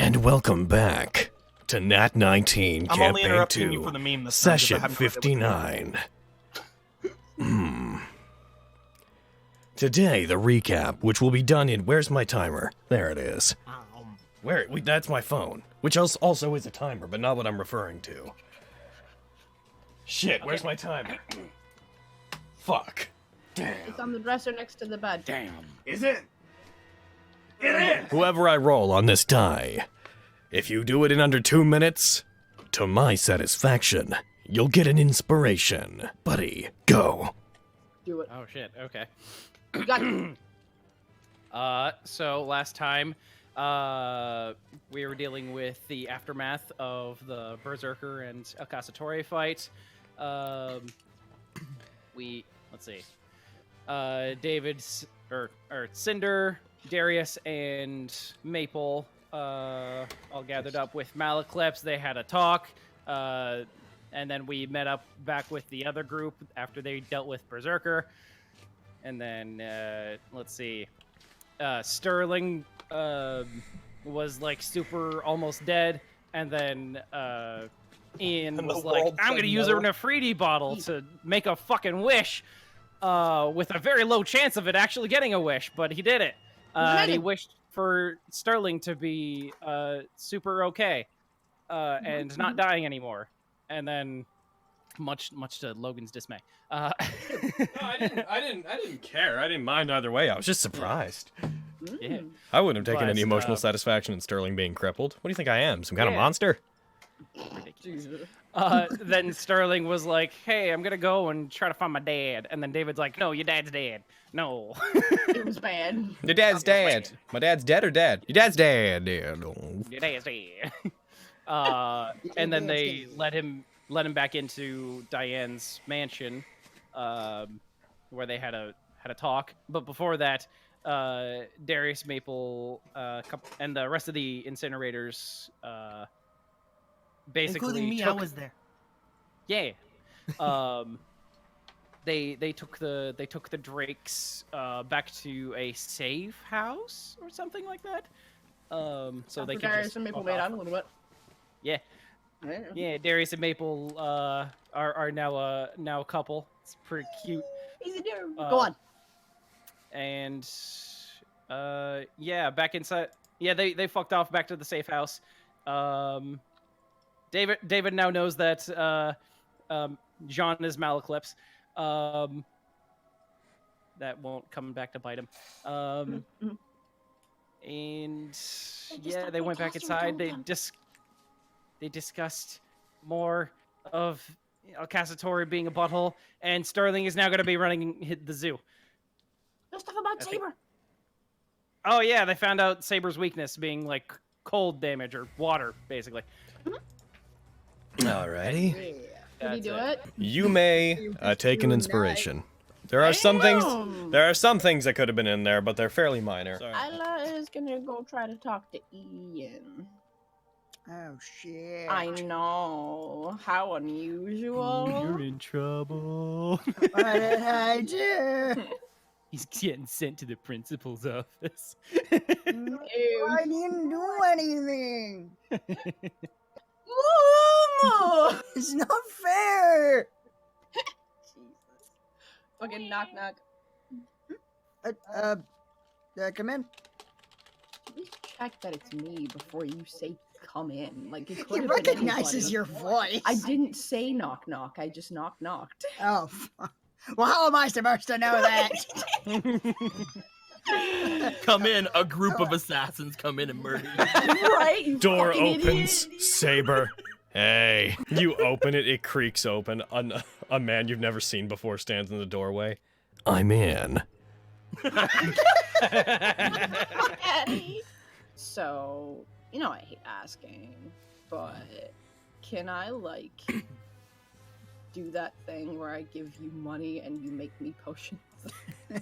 And welcome back to Nat19 I'm only Campaign interrupting 2, you for the meme this time, 'cause I Session haven't heard it with you. 59. Today, the recap, which will be done in... Where's my timer? There it is. That's my phone, which also is a timer, but not what I'm referring to. Shit, where's my timer? Fuck. Damn. It's on the dresser next to the bed. Damn. Is it? It is! Whoever I roll on this die, if you do it in under 2 minutes, to my satisfaction, you'll get an inspiration. Buddy, go. Do it. Oh shit, okay. You got it. So last time, we were dealing with the aftermath of the Berserker and El Cazatore fight. Let's see. Cinder, Darius, and Maple all gathered up with Malaclips. They had a talk, and then we met up back with the other group after they dealt with Berserker. And then, let's see, Sterling was like super almost dead, and then Ian And was the like, world I'm said gonna use a no. Nefriti bottle to make a fucking wish, with a very low chance of it actually getting a wish, but he did it. And he wished for Sterling to be super okay, and not dying anymore. And then, much to Logan's dismay. No, I didn't care. I didn't mind either way. I was just surprised. Yeah. I wouldn't have taken any But, emotional satisfaction in Sterling being crippled. What do you think I am? Some kind of Yeah. monster? Jesus. Then Sterling was like, hey, I'm gonna go and try to find my dad. And then David's like, no, your dad's dead. No. It was bad. Your dad's dead. My dad's dead or dead? Your dad's dead. Your dad's dead. And then they let him back into Diane's mansion, where they had a talk. But before that, Darius, Maple, and the rest of the incinerators, basically including me, I was there. Yeah. They took the Drakes back to a safe house or something like that. So they could Darius just and Maple fuck made off. out a little bit. Yeah. Yeah, Darius and Maple are now a couple. It's pretty cute. Easy do. Go on. And yeah, back inside. Yeah, they fucked off back to the safe house. David now knows that Jean is Malaclips. That won't come back to bite him. And yeah, they went back inside. They discussed more of El Cazatore being a butthole, and Sterling is now going to be running the zoo. No stuff about Saber. Oh yeah, they found out Saber's weakness being like cold damage or water, basically. Alrighty. Did he do it? You may take an inspiration. There are some things that could have been in there, but they're fairly minor. Isla is gonna go try to talk to Ian. Oh shit. I know. How unusual. You're in trouble. What did I do? He's getting sent to the principal's office. Ew. I didn't do anything. Mama! It's not fair. Jesus. Fucking knock knock. Come in. Please check that it's me before you say come in. Like it He could have been recognizes anybody. your voice. I didn't say knock knock. I just knocked. Oh. Well, how am I supposed to know that? Come in, a group of assassins come in and murder you. Right? You Door fucking opens. idiot. Saber. Hey. You open it. It creaks open. A man you've never seen before stands in the doorway. I'm in. So, you know I hate asking, but can I like do that thing where I give you money and you make me potions? I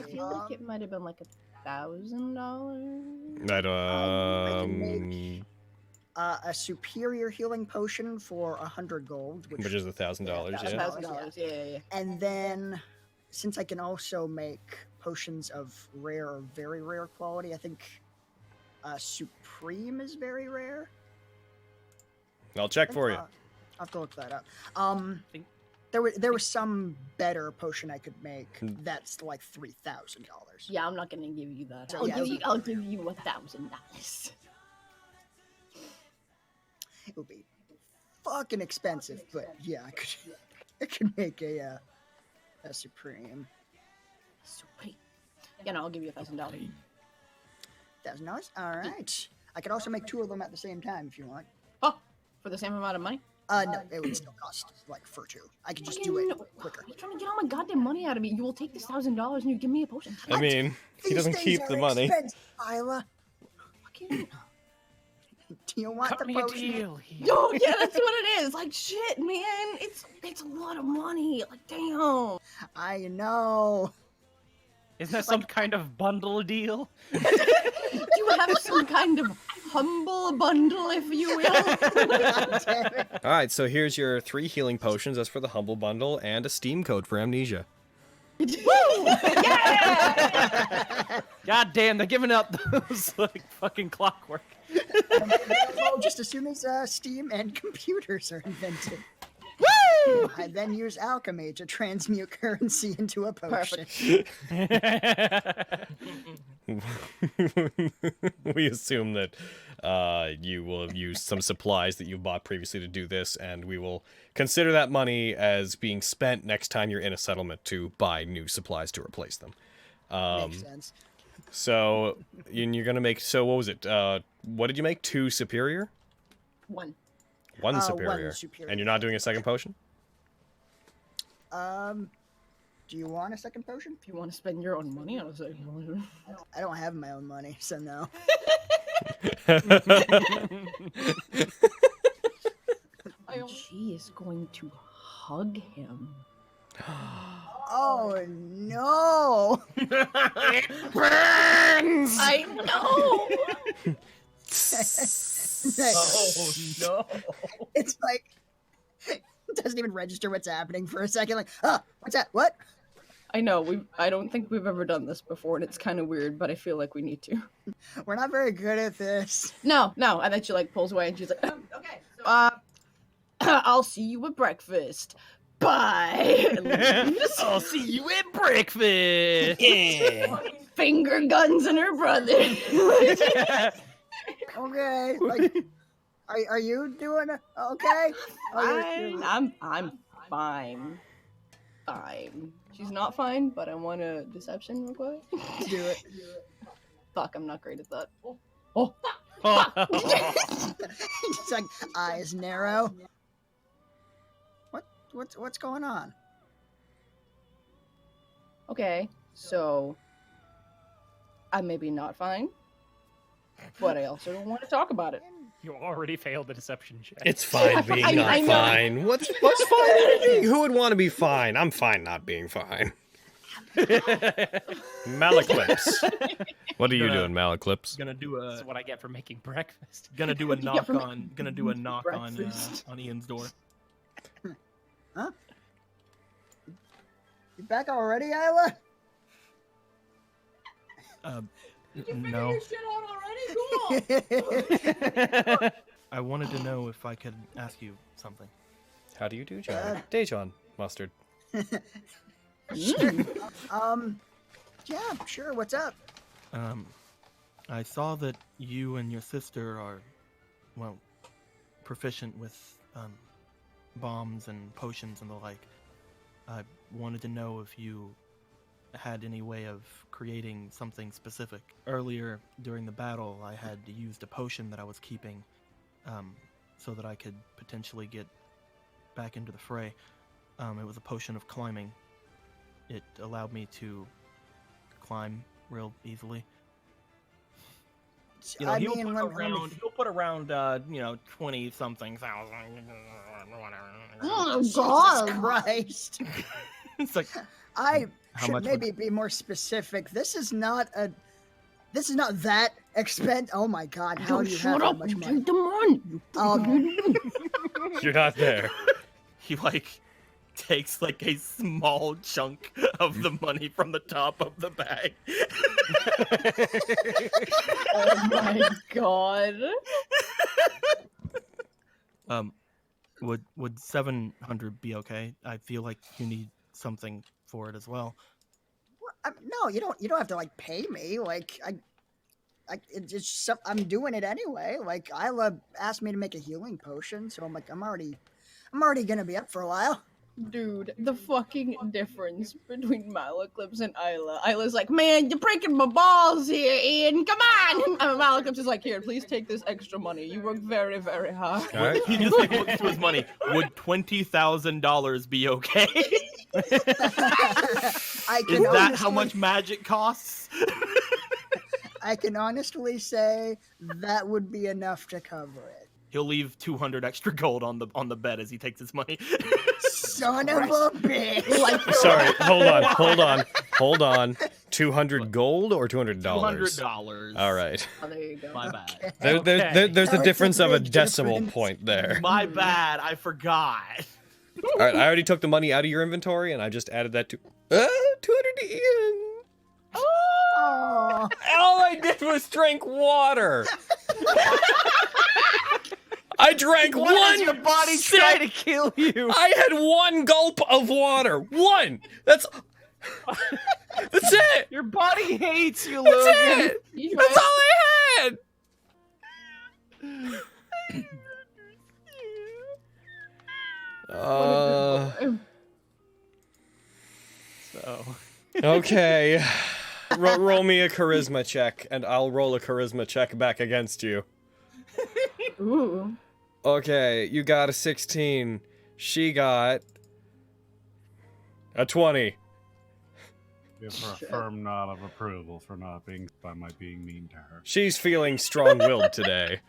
feel like it might have been like $1,000. I can make a superior healing potion for 100 gold, which is $1,000. $1,000, yeah. And then, since I can also make potions of rare or very rare quality, I think Supreme is very rare. I'll check for you. I'll have to look that up. There was some better potion I could make that's like $3,000. Yeah, I'm not gonna give you that. So, I'll yeah, give so- you $1,000. It would be fucking expensive, but yeah, I could make a Supreme. Sweet. Yeah, no, I'll give you $1,000. $1,000? All right. I could also make 2 of them at the same time if you want. Oh, for the same amount of money? No, it would still cost like for 2. I could just do it quicker. You're trying to get all my goddamn money out of me. You will take this $1,000 and you give me a potion. I mean, he doesn't These keep things the are money. expensive, Isla. Fucking... Do you want Cut the me a potion? deal here. No, yeah, that's what it is. Like, shit, man. It's a lot of money. Like, damn. I know. Isn't that some kind of bundle deal? Do you have some kind of humble bundle, if you will? God damn it. All right, so here's your 3 healing potions. That's for the humble bundle, and a Steam code for amnesia. God damn, they're giving out those like fucking clockwork. Well, just as soon as Steam and computers are invented. Woo! I then use alchemy to transmute currency into a potion. We assume that you will have used some supplies that you bought previously to do this, and we will consider that money as being spent next time you're in a settlement to buy new supplies to replace them. Makes sense. So, and you're gonna make. So, what was it? What did you make? 2 superior? 1. One superior. superior. And you're not doing a second potion? Do you want a second potion? If you want to spend your own money on a second potion. I don't have my own money, so no. She is going to hug him. Oh no! I know! Oh no! It's like it doesn't even register what's happening for a second. Like, what's that? What? I know, I don't think we've ever done this before, and it's kind of weird, but I feel like we need to. We're not very good at this. No, and then she, like, pulls away, and she's like, okay, so, I'll see you at breakfast. Bye! And leaves. I'll see you at breakfast. Finger guns in her brother. Okay, like, are you doing okay? Fine. I'm fine. Fine. She's not fine, but I want a deception real quick. Do it. Fuck, I'm not great at that. It's like eyes narrow. What's going on? Okay, so I'm maybe not fine, but I also don't want to talk about it. You already failed the deception check. It's fine being I not know. fine. What's fine? Who would want to be fine? I'm fine not being fine. Malaclips. What are you doing, Malaclips? Gonna do This is what I get for making breakfast. a knock from on breakfast. on Ian's door. Huh? You back already, Isla? No. I wanted to know if I could ask you something. How do you do, John? Dejon Mustard. Sure. Yeah, sure. What's up? I saw that you and your sister are, well, proficient with bombs and potions and the like. I wanted to know if you had any way of creating something specific. Earlier during the battle, I had used a potion that I was keeping so that I could potentially get back into the fray. It was a potion of climbing. It allowed me to climb real easily. You know, I he'll mean, put around 20 something thousand. Oh, Jesus God. Christ! It's like, I How should much maybe be more specific. This is not that expensive. Oh my God! How do you have shut that up much and money? drink the money. You're not there. he takes like a small chunk of the money from the top of the bag. Oh my god. Would 700 be okay? I feel like you need something for it as well. No, you don't have to like pay me. Like it's just I'm doing it anyway. Like Isla asked me to make a healing potion, so I'm like I'm already gonna be up for a while. Dude, the fucking difference between Malaclips and Isla. Isla's like, man, you're breaking my balls here, Ian. Come on. And Malaclips is like, here, please take this extra money. You work very, very hard. All right. He just like looks to his money. Would $20,000 be okay? Is that how much magic costs? I can honestly say that would be enough to cover it. He'll leave 200 extra gold on the bed as he takes his money. Son of a bitch! Like, Sorry, hold on. 200 gold or $200? $200. All right. oh, there you go. My bad. There's a That's difference a of a big decimal difference. point there. My bad. I forgot. All right, I already took the money out of your inventory, and I just added that to 200 to Ian. Oh, All I did was drink water. I drank Why one does your body sip. try to kill you? I had one gulp of water. One. That's it. Your body hates you, That's Logan. it. You That's all I had. So, Okay. Roll me a charisma check, and I'll roll a charisma check back against you. Ooh. Okay, you got a 16. She got a 20. Give her a firm nod of approval for not being by my being mean to her. She's feeling strong-willed today.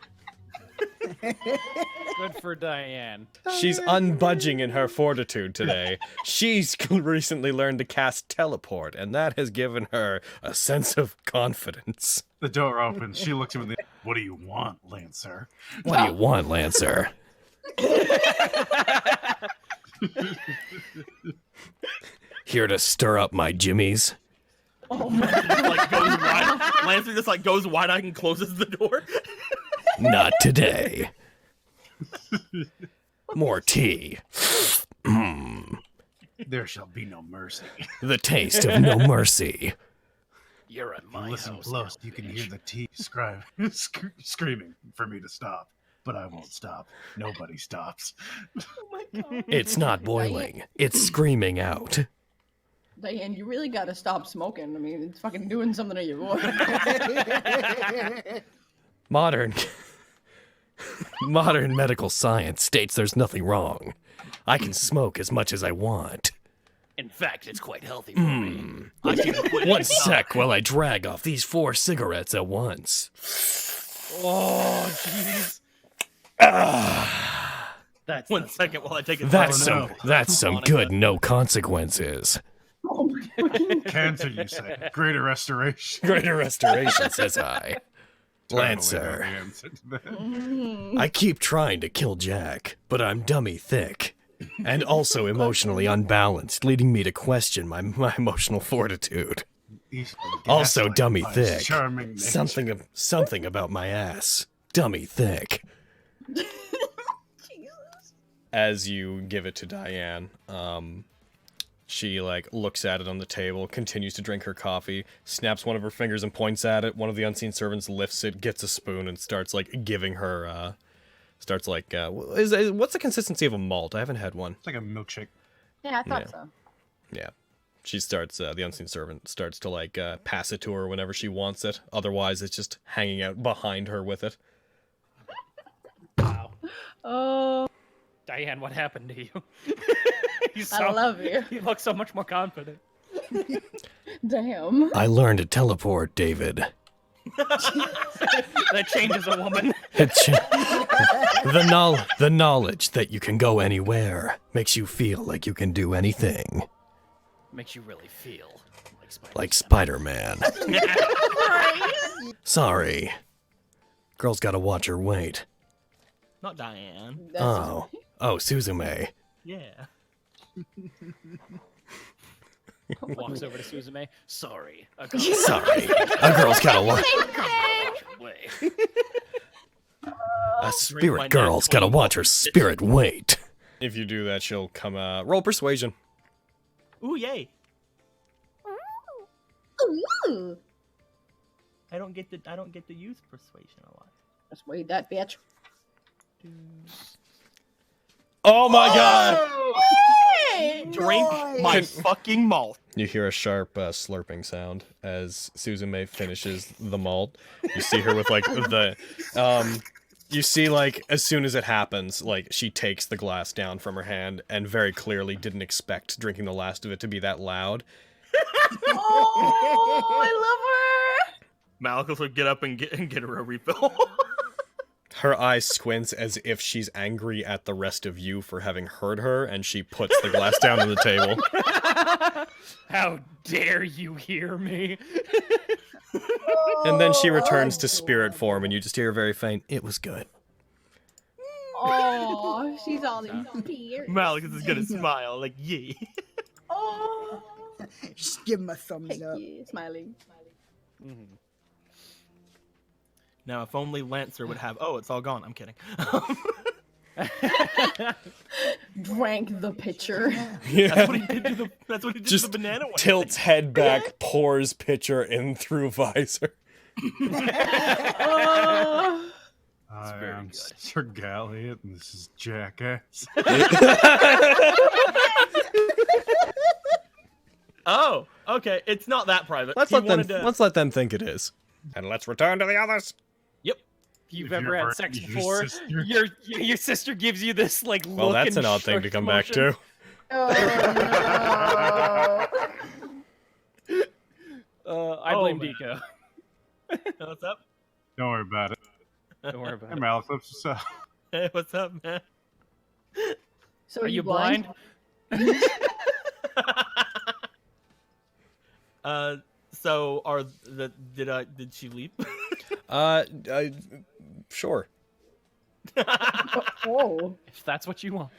Good for Diane. She's unbudging in her fortitude today. She's recently learned to cast teleport, and that has given her a sense of confidence. The door opens. She looks at me. What do you want, Lancer? What do you want, Lancer? Here to stir up my jimmies? Oh my like goes wide. Lancer just like goes wide-eyed and closes the door. Not today. More tea. There shall be no mercy. The taste of no mercy. You're at my Listen house. close. You can hear the tea screaming for me to stop. But I won't stop. Nobody stops. god. It's not boiling. It's screaming out. Diane, you really gotta stop smoking. I mean, it's fucking doing something to your voice. Modern medical science states there's nothing wrong. I can smoke as much as I want. In fact, it's quite healthy for me. I can quit One it. sec while I drag off these 4 cigarettes at once. Oh, jeez. That's One second while I take a That's photo. some good no consequences. Cancer, you say. Greater restoration. Greater restoration, says I. Totally know Lancer, the answer to that. I keep trying to kill Jack, but I'm dummy thick. And also emotionally unbalanced, leading me to question my emotional fortitude. He's Also gaslighted dummy by his thick. Charming nature. Something about my ass. Dummy thick. As you give it to Diane, she like looks at it on the table, continues to drink her coffee, snaps one of her fingers and points at it. One of the unseen servants lifts it, gets a spoon, and starts like giving her what's the consistency of a malt? I haven't had one. It's like a milkshake. Yeah, I thought Yeah. so. Yeah. She starts, the unseen servant starts to like pass it to her whenever she wants it. Otherwise, it's just hanging out behind her with it. wow. Oh, Diane, what happened to you? I love you. You look so much more confident. Damn. I learned to teleport, David. That changes a woman. The knowledge that you can go anywhere makes you feel like you can do anything. Makes you really feel Like Spider-Man. Sorry. Girl's gotta watch her weight. Not Diane. Oh, Suzume. Yeah. Walks over to Suzume. Sorry. Sorry. A girl's gotta watch. A spirit girl's gotta watch her spirit weight. If you do that, she'll come, roll persuasion. Ooh, yay. Ooh. I don't get to use persuasion a lot. Persuade that bitch. Oh my god! Drink my fucking malt. You hear a sharp slurping sound as Susan May finishes the malt. You see her with like the you see like as soon as it happens, like she takes the glass down from her hand and very clearly didn't expect drinking the last of it to be that loud. Oh, I love her. Malachus would get up and get her a refill. Her eyes squints as if she's angry at the rest of you for having heard her, and she puts the glass down on the table. How dare you hear me? And then she returns to spirit form, and you just hear a very faint, "It was good." Oh, she's all in tears. Malachus is gonna smile like, yay. Oh, Just give him a thumbs thank up. you. Smiling. Now, if only Lancer would have. Oh, it's all gone. I'm kidding. Drank the pitcher. That's what he did to the. That's what he did Just to the banana one. tilts head back, pours pitcher in through visor. Oh. Hi, very I'm good. Sir Galliot, and this is Jackass. Oh, okay. It's not that private. Let's He let wanted to- let's let them think it is. And let's return to the others. Yep. If you've If ever you're had hurt, sex your before, sister- your sister gives you this like look. Well, that's and an odd thing to shush come back motion. to. Oh, I Oh, blame man. Deco. What's up? Don't worry about it. Don't worry about Hey, it. Malachus, what's up? Hey, what's up, man? so Are you blind? So are the did she leave? Sure. Oh. If that's what you want.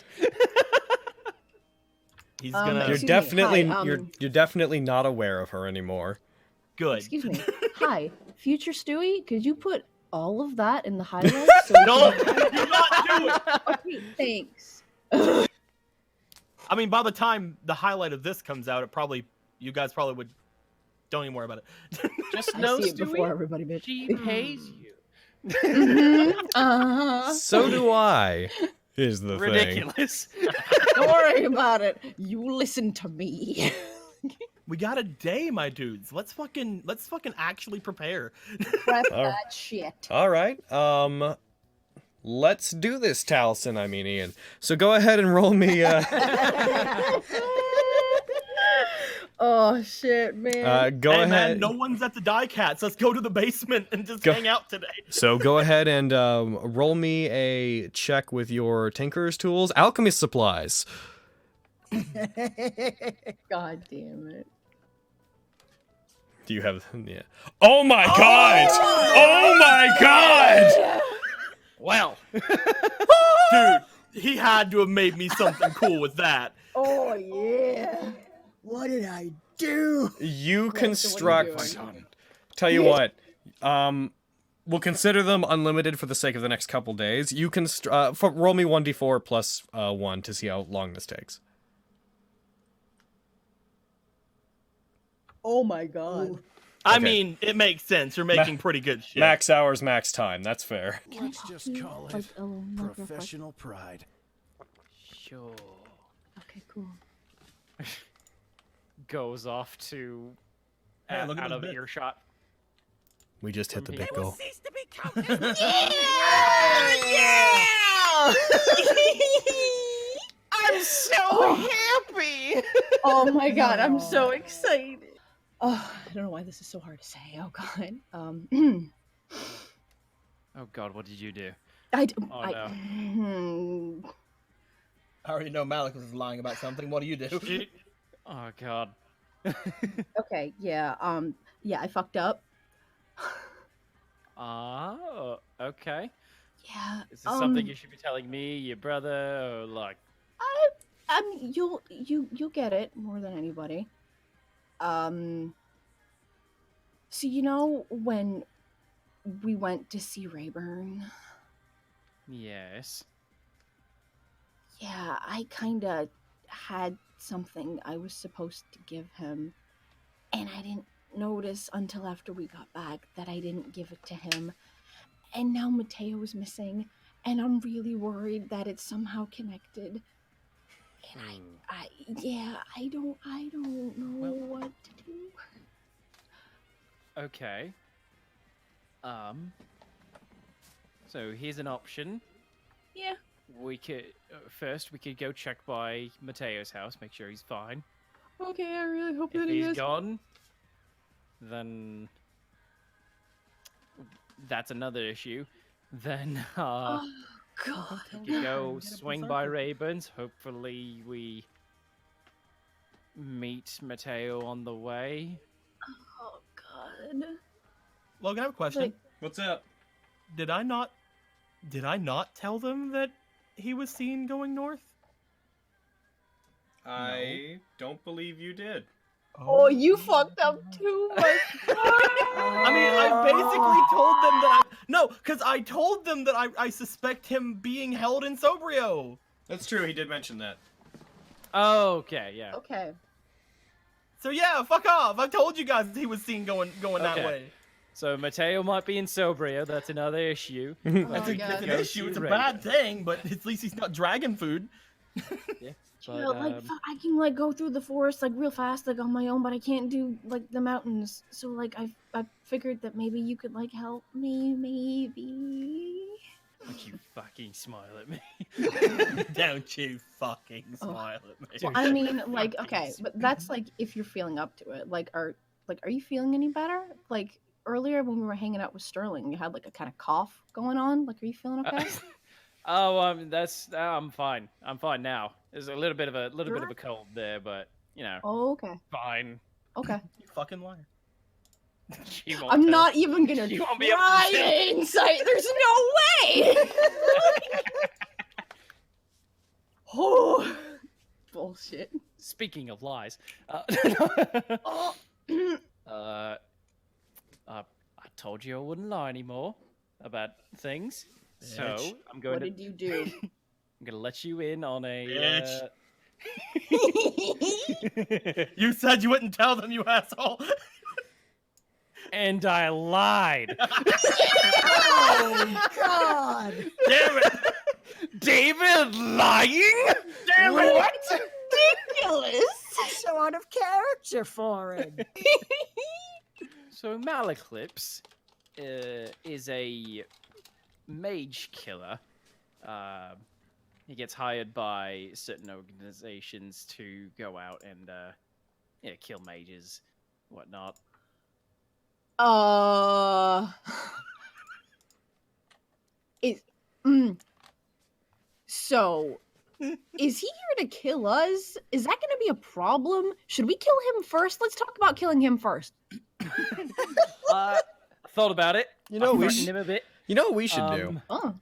He's Um, gonna. You're Excuse me, definitely hi, you're definitely not aware of her anymore. Good. Excuse me. Hi, future Stewie. Could you put all of that in the highlights? So we No, can- do not do it. Okay, thanks. I mean, by the time the highlight of this comes out, you guys probably would. Don't even worry about it. Just I know, see it before Stewie, everybody, bitch. she pays you. Uh-huh. So do I. Is the thing. Ridiculous. Don't worry about it. You listen to me. We got a day, my dudes. Let's fucking actually prepare. Prep Oh. that shit. All right. Let's do this, Taliesin. I mean, Ian. So go ahead and roll me. Oh shit, man. Go Hey, ahead. man, no one's at the die cats. Let's go to the basement and just Go- hang out today. So go ahead and roll me a check with your tinker's tools, alchemy supplies. God damn it. Do you have? Yeah. Oh my god! Oh my god! Well, dude, he had to have made me something cool with that. Oh yeah. What did I do? You What are you construct. doing? Tell you what. We'll consider them unlimited for the sake of the next couple days. You can roll me 1d4 plus 1 to see how long this takes. Oh my god. Ooh. I Okay. mean, it makes sense. You're making pretty good shit. Max hours, max time. That's fair. Can I talk to you? Like, a little microphone? Professional pride. Sure. Okay, cool. Goes off to Hey, look at out this of bit. earshot. We just hit the big goal. I'm so happy. Oh my god, I'm so excited. Oh, I don't know why this is so hard to say. Oh god. Oh God, what did you do? I I already know Malachus is lying about something. What do you do? Oh God. okay, yeah, yeah, I fucked up. Oh, okay. Yeah. Is this something you should be telling me, your brother, or like? I mean, you'll get it more than anybody. So you know when we went to see Rayburn. Yes. Yeah, I kinda had something I was supposed to give him, and I didn't notice until after we got back that I didn't give it to him. And now Mateo is missing, and I'm really worried that it's somehow connected. And I don't know what to do. Okay. So here's an option. Yeah. We could first we could go check by Mateo's house, make sure he's fine. Okay, I really hope If that he he's is. gone, then that's another issue. Then Oh God. we could go Get a swing by berserker. Ravens. Hopefully we meet Mateo on the way. Oh God. Logan, I have a question. Like, What's up? Did I not tell them that he was seen going north? I don't believe you did. oh, you fucked up too much. I mean, I basically told them that because I told them that I suspect him being held in Sobrio. That's true, he did mention that. Okay, yeah. Okay. So yeah, fuck off. I told you guys he was seen going that Okay. way. So Mateo might be in Sobrio. That's another issue. That's Oh, a, God. that's an Go issue. see It's a Raven. bad thing, but at least he's not dragon food. Yeah. Yeah, But, like I can like go through the forest like real fast like on my own, but I can't do like the mountains. So like I figured that maybe you could like help me, maybe. don't you fucking smile at me. Don't you fucking Oh. smile at me. Well, I mean, like, okay, but that's like if you're feeling up to it. Like, are you feeling any better? Like earlier when we were hanging out with Sterling, you had like a kind of cough going on. Like, are you feeling okay? I'm fine. I'm fine now. There's a little bit of a cold there, but you know, Oh, okay, fine. okay. You fucking liar. She won't I'm tell. not even gonna You won't be able to try tell. to insight. There's no way. Oh, bullshit. Speaking of lies, Oh. I told you I wouldn't lie anymore about things. So Bitch. I'm going What to did you do? I'm gonna let you in on a. Bitch. You said you wouldn't tell them, you asshole. And I lied. Oh God! Damn it! David lying? Damn it! What? Ridiculous. So out of character for him. So Malaclips is a mage killer. He gets hired by certain organizations to go out and kill mages, whatnot. Is so is he here to kill us? Is that going to be a problem? Should we kill him first? Let's talk about killing him first. Thought about it. You know, I we threatened should- him a bit. You know what we should do? Oh,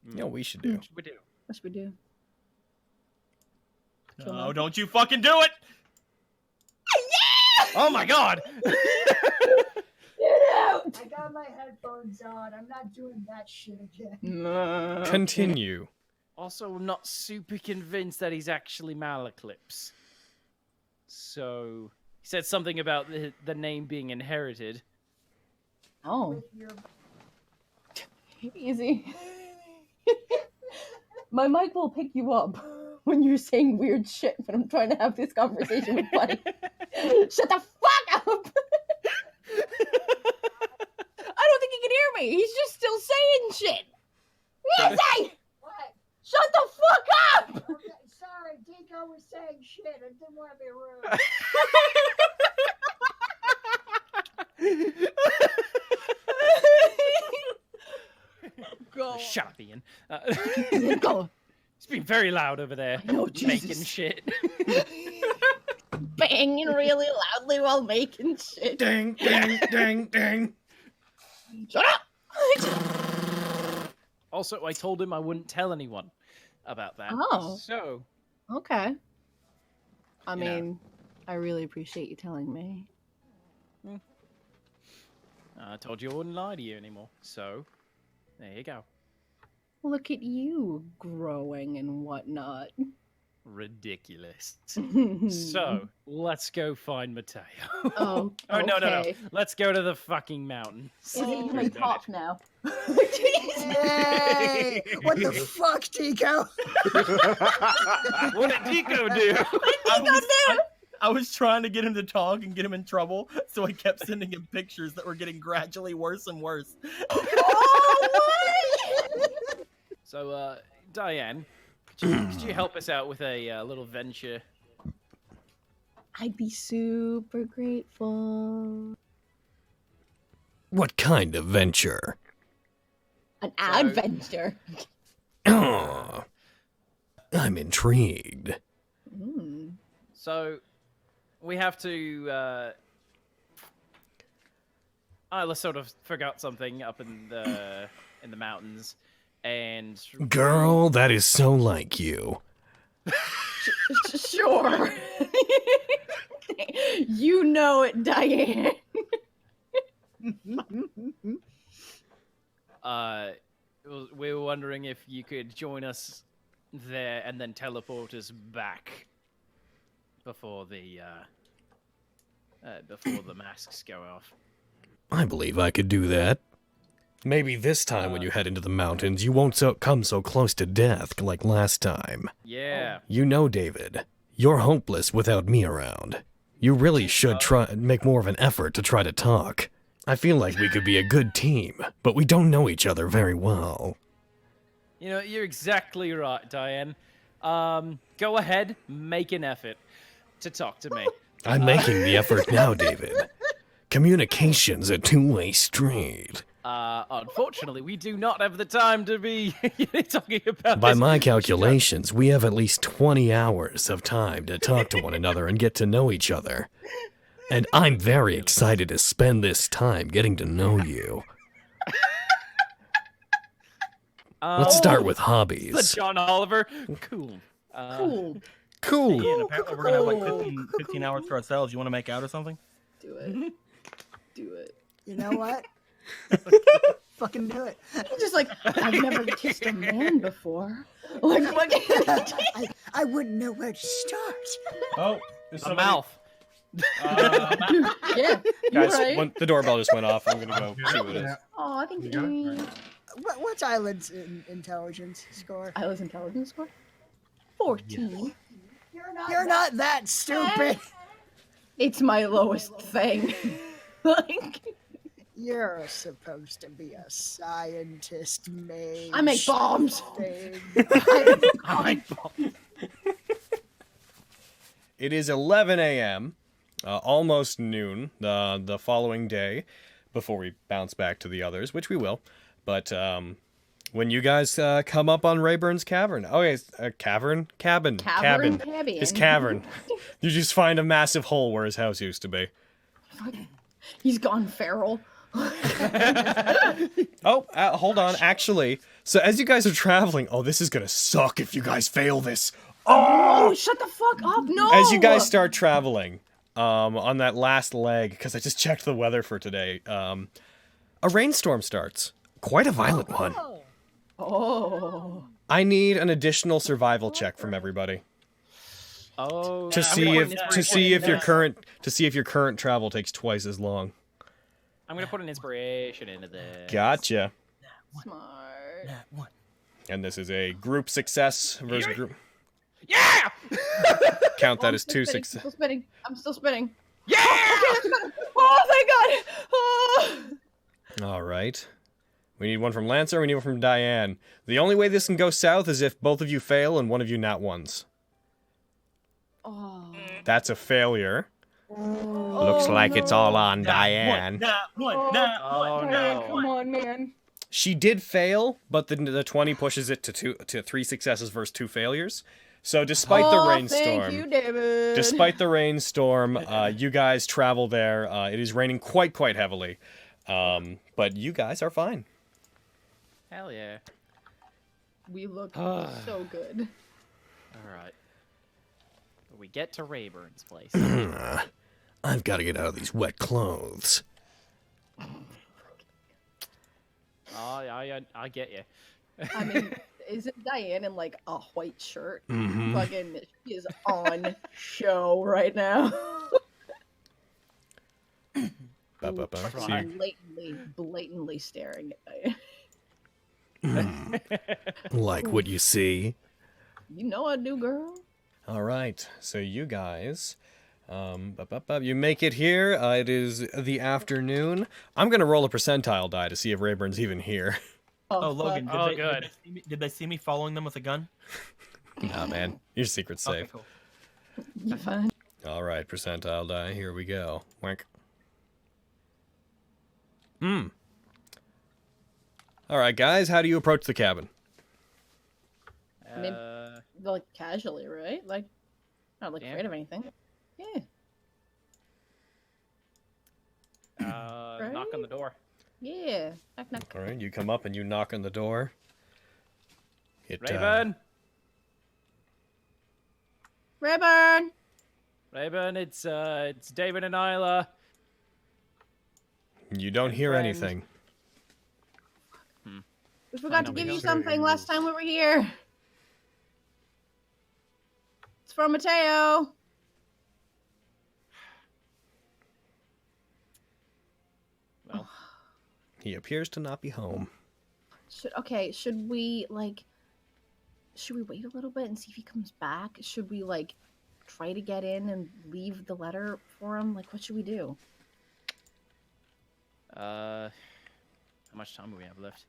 You know what we should do? What should we do? what should we do? No, don't you fucking do it! Oh my god! I got my headphones on. I'm not doing that shit again. Continue. Also, not super convinced that he's actually Malaclips. So, he said something about the name being inherited. Oh, With your easy. My mic will pick you up when you're saying weird shit when I'm trying to have this conversation with Buddy. Shut the fuck up! I don't think he can hear me. He's just still saying shit. Easy! what? Shut the fuck up! Okay, sorry, Deco was saying shit. I didn't want to be rude. Go. Shut up, Ian. Go. It's been very loud over there. Oh, making Jesus. shit. Banging really loudly while making shit. Ding, ding, ding, ding. Shut up! Also, I told him I wouldn't tell anyone about that. Oh. So, Okay. I You know. mean, I really appreciate you telling me. I told you I wouldn't lie to you anymore. So, there you go. Look at you growing and whatnot. Ridiculous. So, let's go find Mateo. Oh, Oh, no. okay. Let's go to the fucking mountains. You may talk now. Hey! What the fuck, Tico? What did Tico do? I was trying to get him to talk and get him in trouble, so I kept sending him pictures that were getting gradually worse and worse. So, Diane, could you help us out with a little venture? I'd be super grateful. What kind of venture? An adventure. Oh, I'm intrigued. Mm. So, we have to, let's sort of figure out something up in the mountains, and... Girl, that is so like you. Sure. You know it, Diane. We were wondering if you could join us there and then teleport us back before the masks go off. I believe I could do that. Maybe this time when you head into the mountains, you won't come so close to death like last time. Yeah. You know, David, you're hopeless without me around. You really should make more of an effort to try to talk. I feel like we could be a good team, but we don't know each other very well. You know, you're exactly right, Diane. Go ahead, make an effort to talk to me. I'm making the effort now, David. Communication's a two-way street. Unfortunately, we do not have the time to be talking about By this. my calculations, we have at least 20 hours of time to talk to one another and get to know each other. And I'm very excited to spend this time getting to know you. Let's start with hobbies. The John Oliver. Cool. Cool. Cool. Ian, apparently we're gonna have like 15 hours to ourselves. You want to make out or something? Do it. Do it. You know what? Fucking do it. He's just like, I've never kissed a man before. Like, what? I wouldn't know where to start. Oh, A mouth. Yeah, you're Guys, right. the doorbell just went off. I'm gonna go see what it is. Oh, thank You got it? you. What's Island's intelligence score? Isla's intelligence score? 14. You're not that stupid. It's my lowest thing. Like, You're supposed to be a scientist, mage. I make bombs. thing. It is 11 a.m., almost noon, the following day, before we bounce back to the others, which we will. But when you guys come up on Rayburn's cavern, cabin. His cavern. You just find a massive hole where his house used to be. He's gone feral. Oh, hold on. Actually, so as you guys are traveling, this is gonna suck if you guys fail this. Oh, shut the fuck up. No. As you guys start traveling, on that last leg, because I just checked the weather for today, a rainstorm starts. Quite a violent one. Oh. I need an additional survival check from everybody Oh. to see if your current travel takes twice as long. I'm gonna put an inspiration into this. Gotcha. Smart. And this is a group success versus group. Yeah! Count that as Still two spinning, success. Still spinning. I'm still spinning. Yeah! Oh, thank God. Oh. All right. We need one from Lancer. We need one from Diane. The only way this can go south is if both of you fail and one of you nat ones. Oh. That's a failure. Looks like it's all on Diane. Oh, no. Come on, man. She did fail, but the 20 pushes it to 3 successes versus 2 failures. So despite the rainstorm, Thank you, David. despite the rainstorm, you guys travel there. It is raining quite heavily, but you guys are fine. Hell yeah. We look so good. Alright. We get to Rayburn's place. I've got to get out of these wet clothes. I get you. I mean, isn't Diane in like a white shirt? Mhm. Fucking, she is on show right now. See, Blatantly staring at Diane. like what you see. You know I do, girl. All right, so you guys, you make it here. It is the afternoon. I'm gonna roll a percentile die to see if Rayburn's even here. Oh, Logan, fuck. Oh, did good. they see me, did they see me following them with a gun? Nah, man, your secret's safe. Okay, cool. You fine? All right, percentile die. Here we go. Wank. All right, guys, how do you approach the cabin? Maybe- Like casually, right? Like, not like Yeah. afraid of anything. Yeah. Knock on the door. Yeah. Knock, knock. All right, you come up and you knock on the door. Rayburn. Rayburn! Rayburn, it's David and Isla. You don't hear friend. anything. We forgot to know we give you don't. something last time we were here. It's from Mateo. Well, He appears to not be home. Should we wait a little bit and see if he comes back? Should we like try to get in and leave the letter for him? Like, what should we do? how much time do we have left?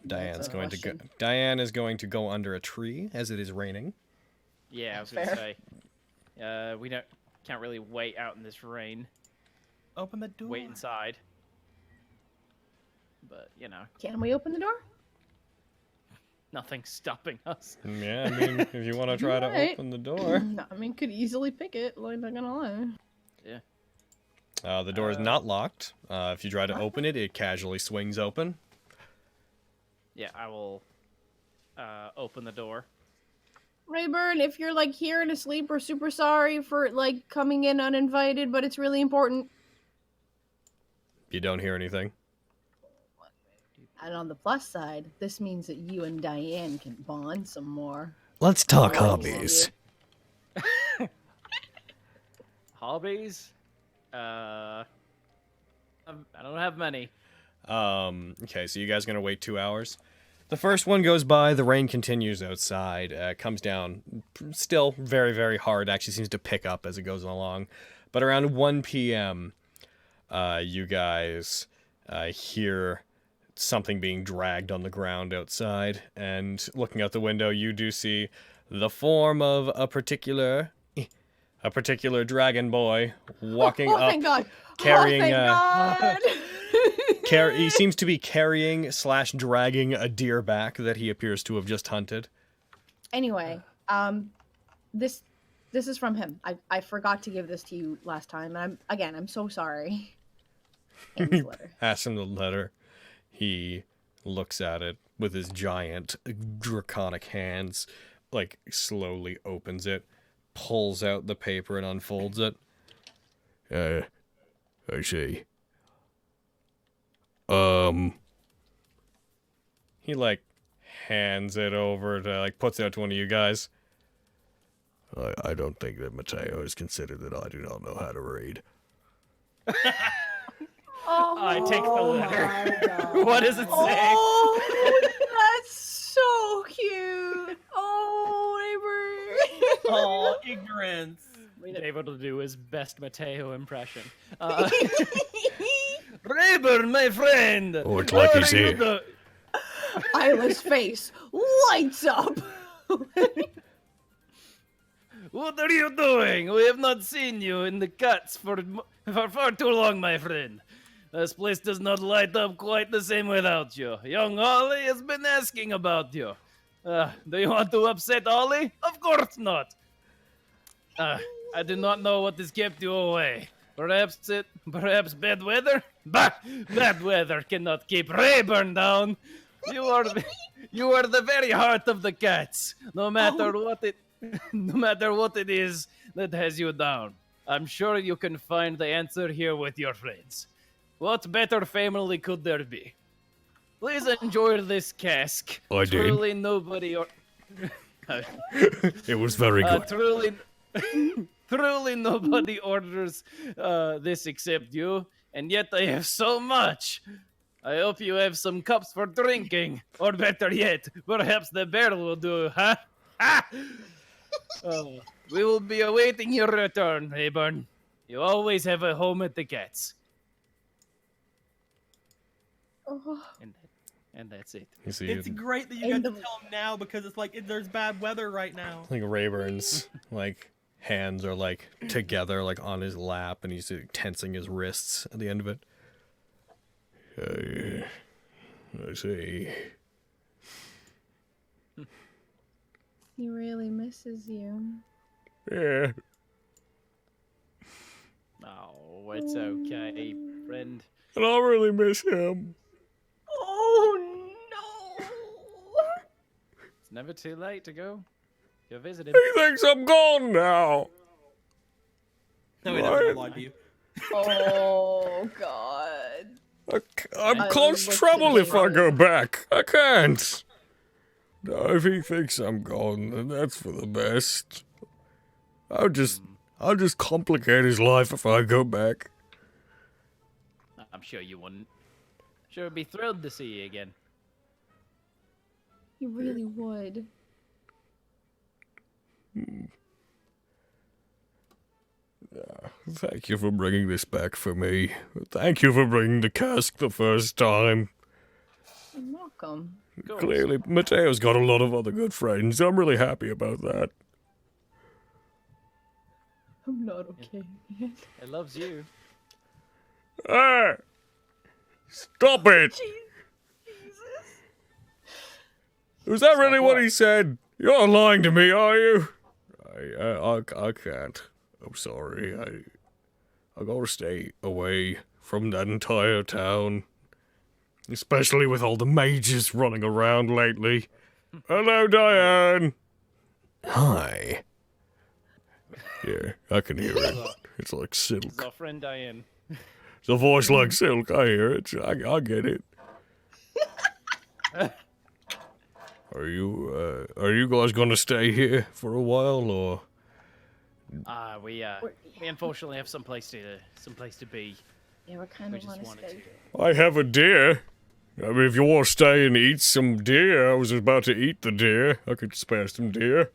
Diane's a going to go. question. Diane is going to go under a tree as it is raining. Yeah, I was Fair. gonna say. We can't really wait out in this rain. Open the door. Wait inside. But Can we open the door? nothing's stopping us. Yeah, I mean, if you want to try to Right. open the door. No, I mean, could easily pick it. Like, not gonna lie. The door is not locked. If you try to open it, it casually swings open. Yeah, I will open the door. Rayburn, if you're like here and asleep, we're super sorry for like coming in uninvited, but it's really important. You don't hear anything. And on the plus side, this means that you and Diane can bond some more. Let's talk Oh, hobbies. Hobbies? I don't have many. Okay, so you guys gonna wait 2 hours? The first one goes by, the rain continues outside, comes down still very, very hard, actually seems to pick up as it goes along. But around 1 p.m., you guys hear something being dragged on the ground outside, and looking out the window, you do see the form of a particular dragon boy walking Oh, up, thank God. carrying, Oh, thank God. he seems to be carrying / dragging a deer back that he appears to have just hunted. Anyway, this is from him. I forgot to give this to you last time, and I'm so sorry. And this letter. Asks him the letter. He looks at it with his giant draconic hands, like slowly opens it, pulls out the paper and unfolds it. I see. He like hands it over to puts it out to one of you guys. I don't think that Mateo is considered that I do not know how to read. Oh, I take the letter. my God. What does it say? Oh, that's so cute. Oh, neighbor. Oh, ignorance. David will do his best Mateo impression. Rayburn, my friend! Oh, it's like he's What are you here. do- Isla's face lights up. What are you doing? We have not seen you in the cuts for far too long, my friend. This place does not light up quite the same without you. Young Ollie has been asking about you. Do you want to upset Ollie? Of course not. I do not know what has kept you away. Perhaps bad weather? Bah! Bad weather cannot keep Rayburn down. You are the very heart of the cats. No matter what it is that has you down. I'm sure you can find the answer here with your friends. What better family could there be? Please enjoy this cask. I did. Truly nobody or It was very good. truly nobody orders this except you, and yet I have so much. I hope you have some cups for drinking, or better yet, perhaps the barrel will do, huh? We will be awaiting your return, Rayburn. You always have a home at the Cats. Oh, And that's it. You see, It's great that you And got to the- tell him now because it's like there's bad weather right now. like Rayburn's like hands are like together, like on his lap, and he's like, tensing his wrists at the end of it. I see. he really misses you. Yeah. Oh, it's okay, friend. And I really miss him. Oh no! It's never too late to go visit him. He thinks I'm gone now. No, he never lied to you. Oh god. I'm I close looked trouble at if I him. go back. I can't. No, if he thinks I'm gone, then that's for the best. I'll just complicate his life if I go back. I'm sure you wouldn't. Sure, would be thrilled to see you again. He really would. Thank you for bringing this back for me. Thank you for bringing the cask the first time. You're welcome. Of course. Clearly, Mateo's got a lot of other good friends. I'm really happy about that. I'm not okay. It loves you. Ah! Stop it! Was that really what he said? You're lying to me, are you? I can't. I'm sorry. I gotta stay away from that entire town. Especially with all the mages running around lately. Hello, Diane! Hi. Yeah, I can hear it. It's like It's silk. our friend Diane. It's a voice like silk. I hear it. I get it. Are you guys gonna stay here for a while, or? We unfortunately have someplace to be. Yeah, we're kind We of just on a wanted to. schedule. I have a deer. I mean, if you want to stay and eat some deer, I was about to eat the deer. I could spare some deer.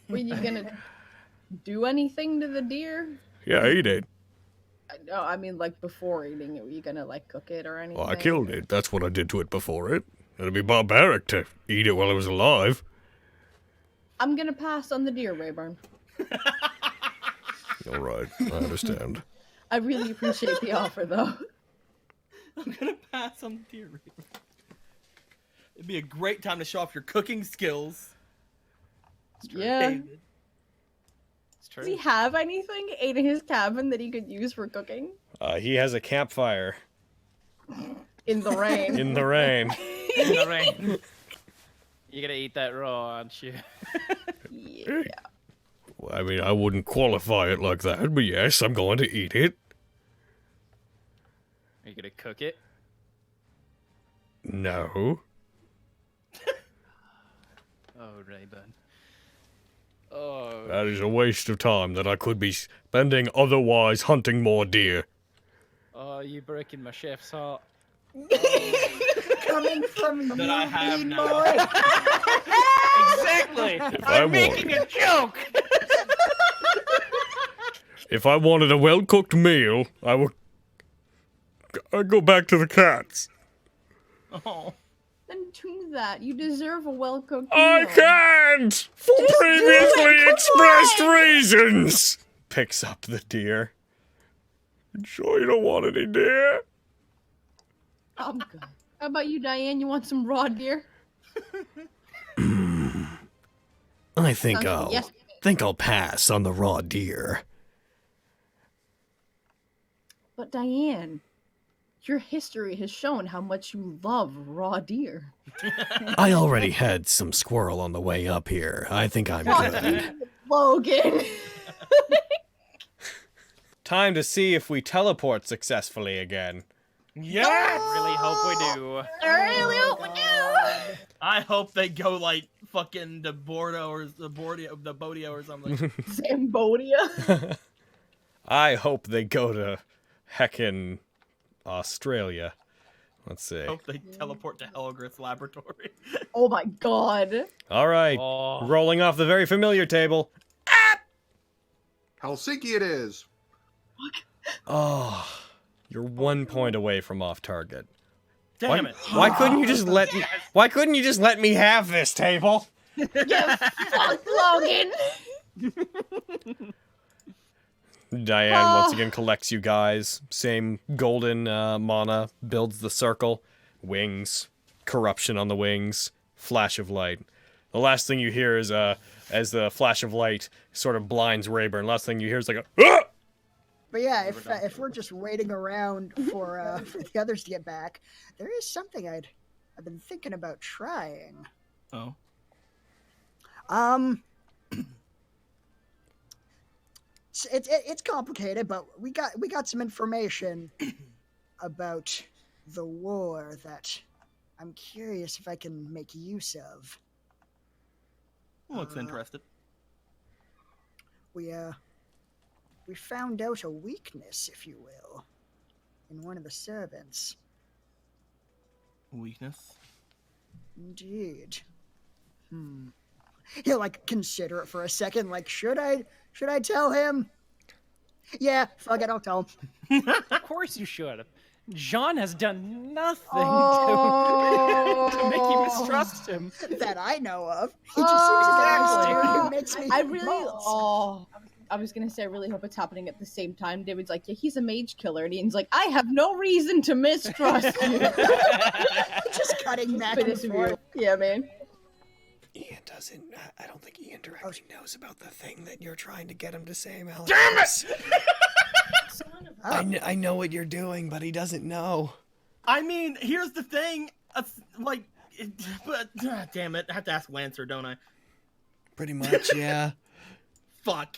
Were you gonna do anything to the deer? Yeah, eat it. No, I mean like before eating it. Were you gonna like cook it or anything? Well, I killed it. That's what I did to it before it. It'd be barbaric to eat it while it was alive. I'm gonna pass on the deer, Rayburn. All right, I understand. I really appreciate the offer, though. I'm gonna pass on the deer. It'd be a great time to show off your cooking skills. Yeah. David. It's true. Does he have anything in his cabin that he could use for cooking? He has a campfire In the rain. in the rain. In the rain. You're gonna eat that raw, aren't you? Yeah. Well, I mean, I wouldn't qualify it like that, but yes, I'm going to eat it. Are you gonna cook it? No. Oh, Rayburn. Oh, That is a waste of time that I could be spending otherwise hunting more deer. oh, you breaking my chef's heart. Coming from you, That I have mean now. boy. Exactly. I I'm making a joke. If I wanted a well-cooked meal, I'd go back to the cats. Oh. Then do that. You deserve a well-cooked I meal. can't! For Just do previously it, come expressed on! reasons! Picks up the deer. You sure you don't want any deer? I'm good. How about you, Diane? You want some raw deer? I think Sounds like I'll pass on the raw deer. But Diane, your history has shown how much you love raw deer. I already had some squirrel on the way up here. I think I'm good. Logan. Time to see if we teleport successfully again. Yes! I really hope we do. I really hope we do. I hope they go like fucking the Bordeaux or the Bodio or something. Zambodia. I hope they go to heckin' Australia. Let's see. Hope they teleport to Helgrith's laboratory. Oh my god. All right, Oh. rolling off the very familiar table. Helsinki it is. Oh, you're 1 point away from off target. Damn it. Why couldn't you just let? Why couldn't you just let me have this table? Fuck Logan. Diane once again collects you guys. Same golden mana, builds the circle. Wings. Corruption on the wings. Flash of light. The last thing you hear is, as the flash of light sort of blinds Rayburn, last thing you hear is like a, ah! But yeah, if we're just waiting around for the others to get back, there is something I've been thinking about trying. Oh. It's complicated, but we got some information about the war that I'm curious if I can make use of. Looks interested. We found out a weakness, if you will, in one of the servants. Weakness? Indeed. He'll like consider it for a second, like, should I tell him? Yeah, fuck it, I'll tell him. Of course you should. Jean has done nothing to make you mistrust him. That I know of. He just seems like a nice dude who makes me I really. balls. I was gonna say, I really hope it's happening at the same time. David's like, yeah, he's a mage killer, and Ian's like, I have no reason to mistrust you. Just cutting back But and it's forth. real. Yeah, man. Ian doesn't. I don't think Ian directly knows about the thing that you're trying to get him to say, Alex. Damn it! I know what you're doing, but he doesn't know. I mean, here's the thing. Damn it. I have to ask Lancer, don't I? Pretty much, yeah. Fuck.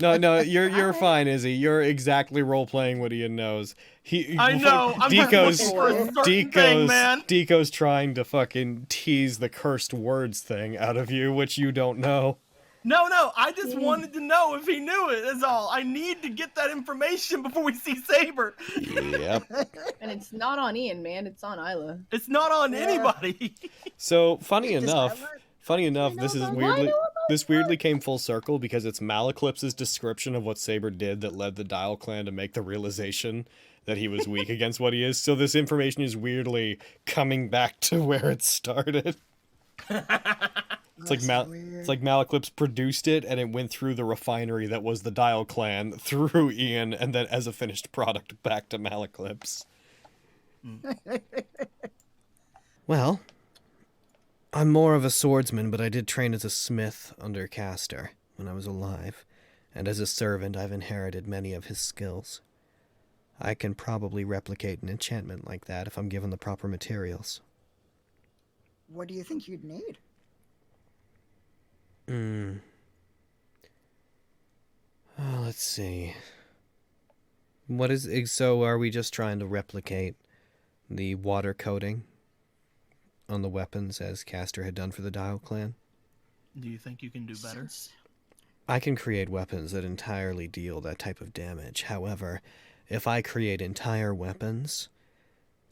No, you're fine, Izzy. You're exactly role playing what Ian knows. I know. I'm just looking for a certain thing, man. Deco's trying to fucking tease the cursed words thing out of you, which you don't know. No, I just wanted to know if he knew it, is all. I need to get that information before we see Saber. Yep. And it's not on Ian, man. It's on Isla. It's not on anybody. So funny Does enough, Isla- this is about weirdly that? this weirdly came full circle because it's Malaclips's description of what Saber did that led the Dial clan to make the realization that he was weak against what he is. So this information is weirdly coming back to where it started. It's like it's like Malaclips produced it and it went through the refinery that was the Dial clan through Ian and then as a finished product back to Malaclips. Well, I'm more of a swordsman, but I did train as a smith under Castor when I was alive, and as a servant I've inherited many of his skills. I can probably replicate an enchantment like that if I'm given the proper materials. What do you think you'd need? Oh, let's see. So are we just trying to replicate the water coating on the weapons as Castor had done for the Dial clan? Do you think you can do better? I can create weapons that entirely deal that type of damage. However, if I create entire weapons,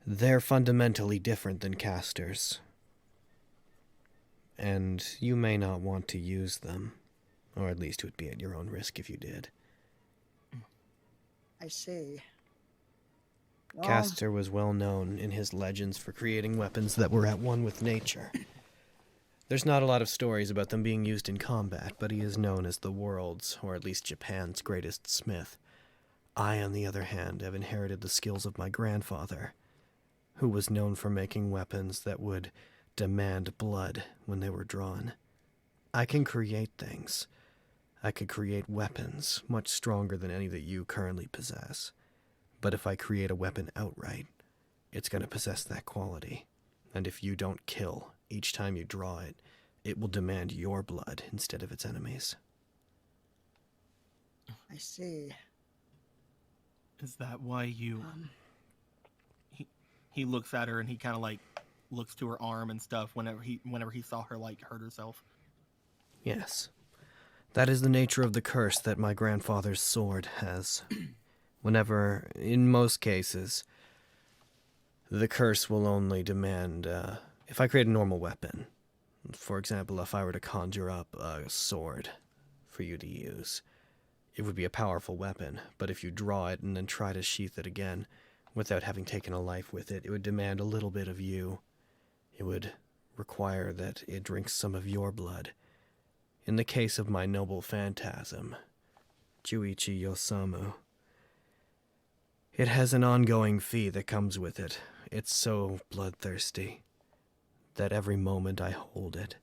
they're fundamentally different than Castor's. And you may not want to use them. Or at least it would be at your own risk if you did. I see. Well, Castor was well known in his legends for creating weapons that were at one with nature. There's not a lot of stories about them being used in combat, but he is known as the world's, or at least Japan's, greatest smith. I, on the other hand, have inherited the skills of my grandfather, who was known for making weapons that would demand blood when they were drawn. I can create things. I could create weapons much stronger than any that you currently possess. But if I create a weapon outright, it's going to possess that quality. And if you don't kill each time you draw it, it will demand your blood instead of its enemies. I see. Is that why you he looks at her and he kind of like looks to her arm and stuff whenever he saw her like hurt herself. Yes. That is the nature of the curse that my grandfather's sword has. Whenever, in most cases, the curse will only demand, if I create a normal weapon, for example, if I were to conjure up a sword for you to use, it would be a powerful weapon, but if you draw it and then try to sheath it again, without having taken a life with it, it would demand a little bit of you. It would require that it drinks some of your blood. In the case of my noble phantasm, Juichi Yosamu, it has an ongoing fee that comes with it. It's so bloodthirsty that every moment I hold it,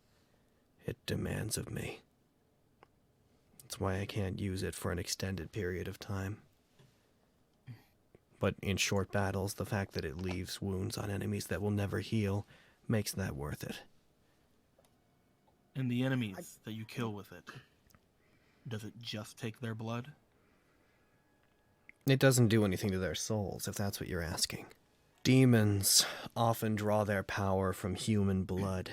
it demands of me. That's why I can't use it for an extended period of time. But in short battles, the fact that it leaves wounds on enemies that will never heal makes that worth it. And the enemies that you kill with it, does it just take their blood? It doesn't do anything to their souls, if that's what you're asking. Demons often draw their power from human blood.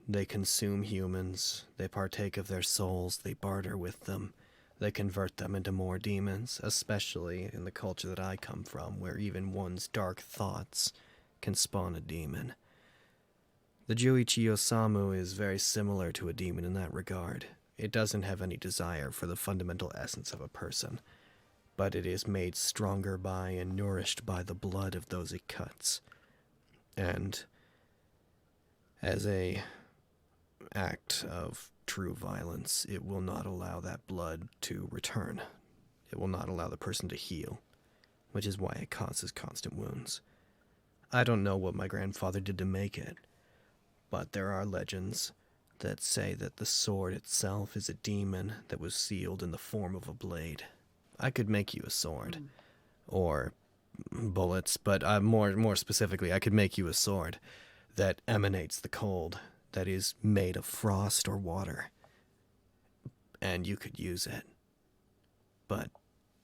They consume humans, they partake of their souls, they barter with them, they convert them into more demons, especially in the culture that I come from, where even one's dark thoughts can spawn a demon. The Juichi Osamu is very similar to a demon in that regard. It doesn't have any desire for the fundamental essence of a person, but it is made stronger by and nourished by the blood of those it cuts. And as a act of true violence, it will not allow that blood to return. It will not allow the person to heal, which is why it causes constant wounds. I don't know what my grandfather did to make it, but there are legends that say that the sword itself is a demon that was sealed in the form of a blade. I could make you a sword, or bullets, but more specifically, I could make you a sword that emanates the cold, that is made of frost or water, and you could use it, but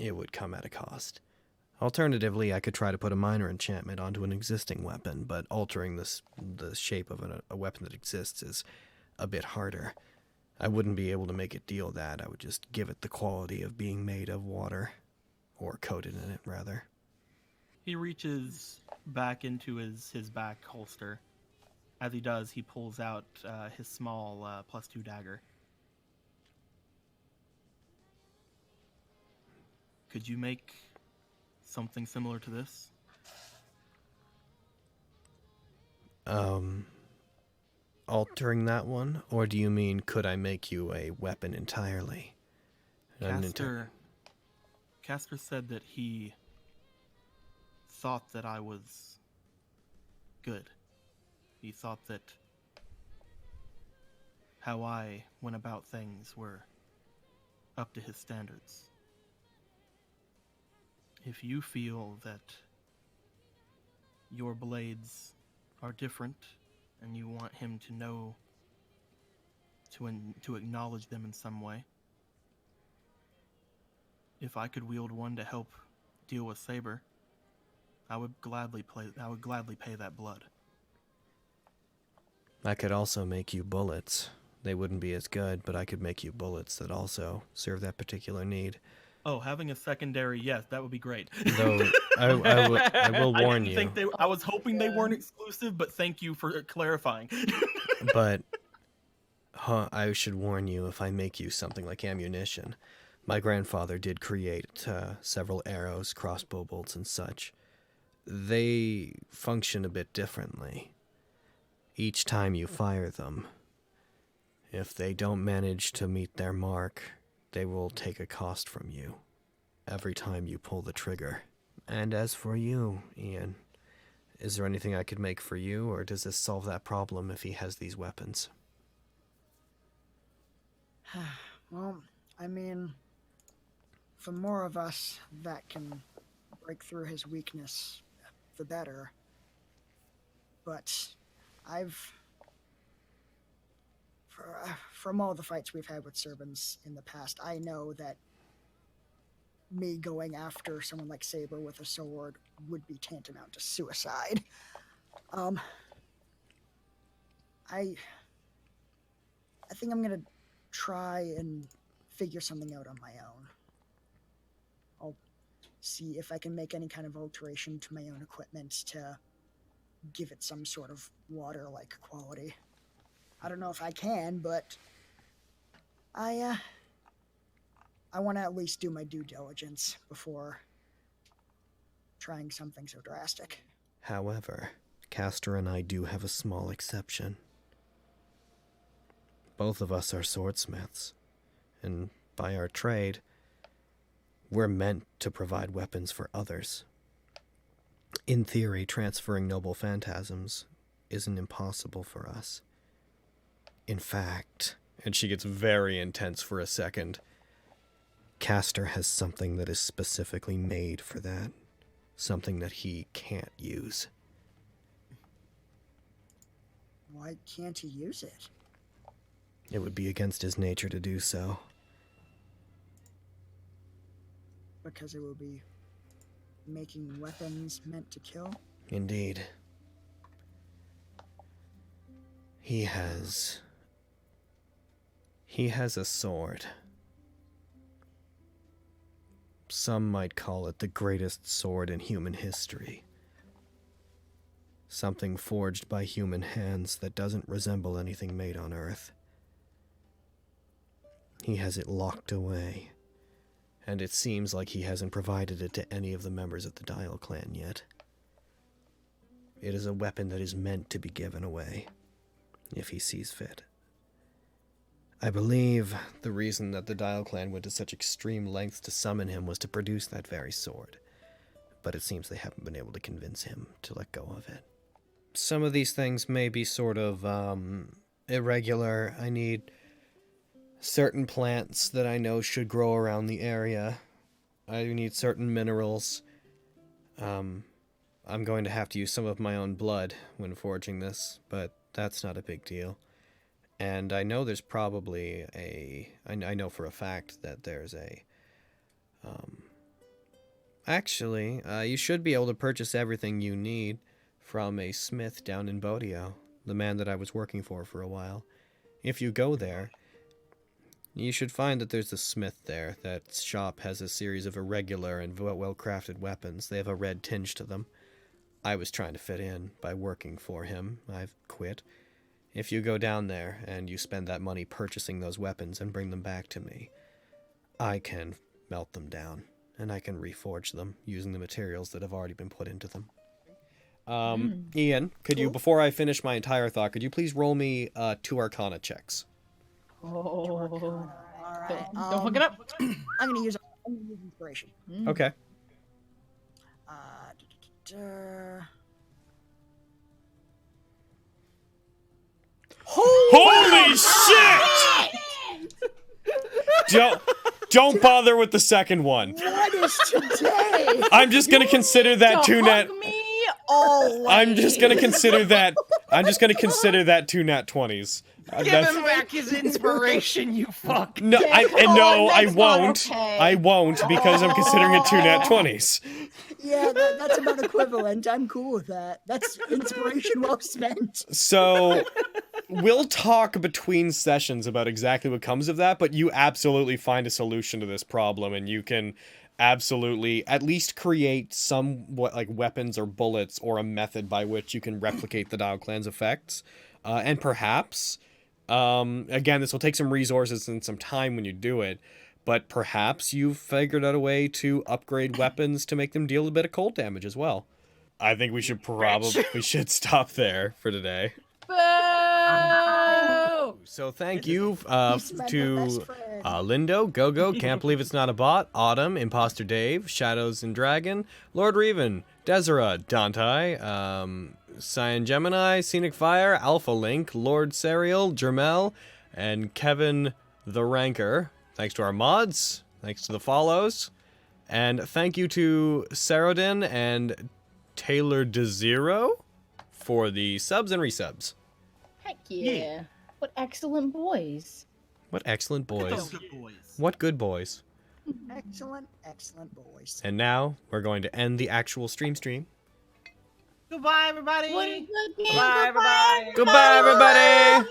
it would come at a cost. Alternatively, I could try to put a minor enchantment onto an existing weapon, but altering the shape of a weapon that exists is a bit harder. I wouldn't be able to make it deal that. I would just give it the quality of being made of water, or coated in it, rather. He reaches back into his back holster. As he does, he pulls out his small +2 dagger. Could you make something similar to this? Altering that one? Or do you mean, could I make you a weapon entirely? Castor said that he thought that I was good. He thought that how I went about things were up to his standards. If you feel that your blades are different and you want him to know to acknowledge them in some way, if I could wield one to help deal with Saber, I would gladly pay that blood. I could also make you bullets. They wouldn't be as good, but I could make you bullets that also serve that particular need. Oh, having a secondary, yes, that would be great. Though I will warn you. I was hoping they weren't exclusive, but thank you for clarifying. But I should warn you, if I make you something like ammunition, my grandfather did create several arrows, crossbow bolts, and such. They function a bit differently. Each time you fire them, if they don't manage to meet their mark, they will take a cost from you every time you pull the trigger. And as for you, Ian, is there anything I could make for you, or does this solve that problem if he has these weapons? Well, I mean, for more of us that can break through his weakness, the better. But from all the fights we've had with servants in the past, I know that me going after someone like Saber with a sword would be tantamount to suicide. I think I'm gonna try and figure something out on my own. I'll see if I can make any kind of alteration to my own equipment to give it some sort of water-like quality. I don't know if I can, but I want to at least do my due diligence before trying something so drastic. However, Castor and I do have a small exception. Both of us are swordsmiths, and by our trade, we're meant to provide weapons for others. In theory, transferring noble phantasms isn't impossible for us. In fact, and she gets very intense for a second, Castor has something that is specifically made for that. Something that he can't use. Why can't he use it? It would be against his nature to do so. Because it will be making weapons meant to kill? Indeed. He has a sword. Some might call it the greatest sword in human history. Something forged by human hands that doesn't resemble anything made on Earth. He has it locked away, and it seems like he hasn't provided it to any of the members of the Dial clan yet. It is a weapon that is meant to be given away, if he sees fit. I believe the reason that the Dial clan went to such extreme lengths to summon him was to produce that very sword, but it seems they haven't been able to convince him to let go of it. Some of these things may be sort of irregular. I need certain plants that I know should grow around the area. I need certain minerals. I'm going to have to use some of my own blood when forging this, but that's not a big deal. And I know there's probably I know for a fact that there's a... Actually, you should be able to purchase everything you need from a smith down in Bodio, the man that I was working for a while. If you go there, you should find that there's a smith there. That shop has a series of irregular and well-crafted weapons. They have a red tinge to them. I was trying to fit in by working for him. I've quit. If you go down there and you spend that money purchasing those weapons and bring them back to me, I can melt them down, and I can reforge them using the materials that have already been put into them. Ian, could you, before I finish my entire thought, could you please roll me 2 Arcana checks? Oh. All right. Don't fuck it up. I'm gonna use inspiration. Okay. Holy shit! Don't bother with the second one. What is today? I'm just gonna consider that two nat. I'm just gonna consider that 2 nat 20s. Give him back his inspiration, you fuck. No, I won't. Okay. I won't because I'm considering it 2 nat 20s. Yeah, that's about equivalent. I'm cool with that. That's inspiration well spent. So, we'll talk between sessions about exactly what comes of that, but you absolutely find a solution to this problem, and you can absolutely at least create some like weapons or bullets or a method by which you can replicate the Dial Clan's effects. And perhaps, again, this will take some resources and some time when you do it, but perhaps you've figured out a way to upgrade weapons to make them deal a bit of cold damage as well. I think we should should stop there for today. So thank you to Lindo, Gogo, Can't Believe It's Not a Bot, Autumn, Imposter Dave, Shadows and Dragon, Lord Reven, Desera, Dante, Cyan Gemini, Scenic Fire, Alpha Link, Lord Serial, Jermel, and Kevin the Ranker. Thanks to our mods, thanks to the follows, and thank you to Sarodin and Taylor DeZero for the subs and resubs. Heck yeah. What excellent boys. What excellent boys. Those good boys. What good boys. Excellent, excellent boys. And now we're going to end the actual stream. Goodbye, everybody. What a good game. Bye, everybody. Goodbye, everybody.